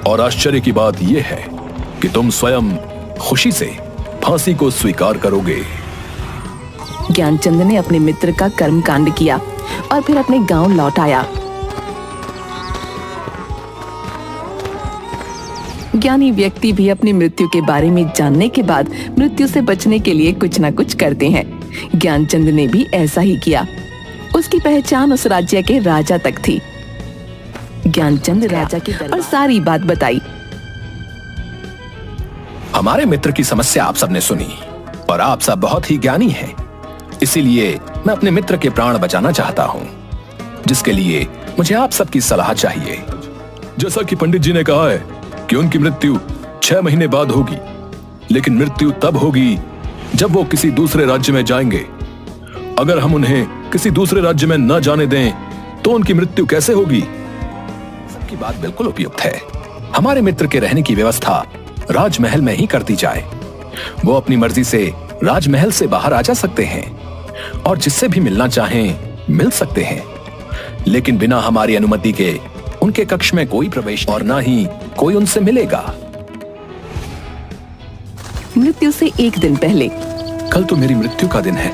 और आश्चर्य की बात यह है कि तुम स्वयं खुशी से फांसी को स्वीकार करोगे। ज्ञानचंद ने अपने मित्र का कर्मकांड किया और फिर अपने गांव लौट आया। ज्ञानी व्यक्ति भी अपनी मृत्यु के बारे में जानने के बाद मृत्यु से बचने के लिए कुछ न कुछ करते हैं। ज्ञानचंद ने भी ऐसा ही किया। उसकी पहचान उस राज्य के राजा तक थी। ज्ञानचंद राजा के दरबार और सारी बात बताई। हमारे मित्र की समस्या आप सबने सुनी और आप सब बहुत ही ज्ञानी हैं। इसीलिए मैं अपने मित्र के प्राण बचाना चाहता हूं, जिसके लिए मुझे आप सबकी सलाह चाहिए। जैसा कि पंडित जी ने कहा है कि उनकी मृत्यु 6 महीने बाद होगी, लेकिन मृत्यु तब होगी जब वो किसी दूसरे राज्य में जाएंगे। अगर हम उन्हें किसी दूसरे राज्य में न जाने दें तो उनकी मृत्यु कैसे होगी? सबकी बात बिल्कुल उपयुक्त है। हमारे मित्र के रहने की व्यवस्था राजमहल में ही कर दी जाए। वो अपनी मर्जी से राजमहल से बाहर आ जा सकते हैं और जिससे भी मिलना चाहें मिल सकते हैं, लेकिन बिना हमारी अनुमति के उनके कक्ष में कोई प्रवेश और ना ही कोई उनसे मिलेगा। मृत्यु से एक दिन पहले। कल तो मेरी मृत्यु का दिन है।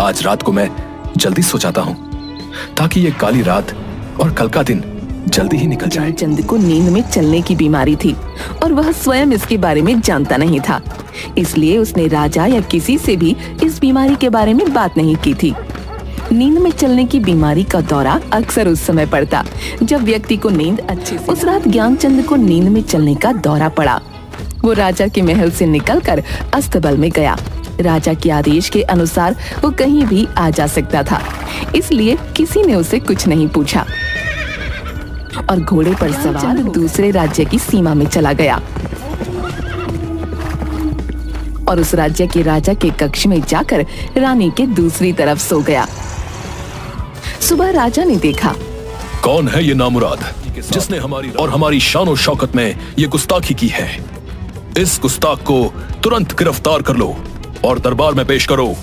आज रात को मैं जल्दी सो जाता हूँ ताकि ये काली रात और कल का दिन जल्दी ही निकल जाए। ज्ञानचंद को नींद में चलने की बीमारी थी और वह स्वयं इसके बारे में जानता नहीं था। इसलिए उसने राजा या किसी से भी इस बीमारी के बारे में बात नहीं की थी। नींद में चलने की बीमारी का दौरा अक्सर उस समय पड़ता जब व्यक्ति को नींद अच्छे से। उस रात ज्ञानचंद को नींद में चलने का दौरा पड़ा। वो राजा के महल से निकलकर अस्तबल में गया। राजा के आदेश के अनुसार वो कहीं भी आ जा सकता था, इसलिए किसी ने उसे कुछ नहीं पूछा और घोड़े पर सवार दूसरे राज्य की सीमा में चला गया और उस राज्य के राजा के कक्ष में जाकर रानी के दूसरी तरफ सो गया। सुबह राजा ने देखा, कौन है ये नामुराद जिसने हमारी शान और शौकत में ये गुस्ताखी की है? इस गुस्ताख को तुरंत गिरफ्तार कर लो और दरबार में पेश करो।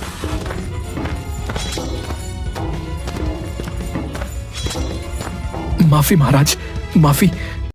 माफी महाराज, माफी।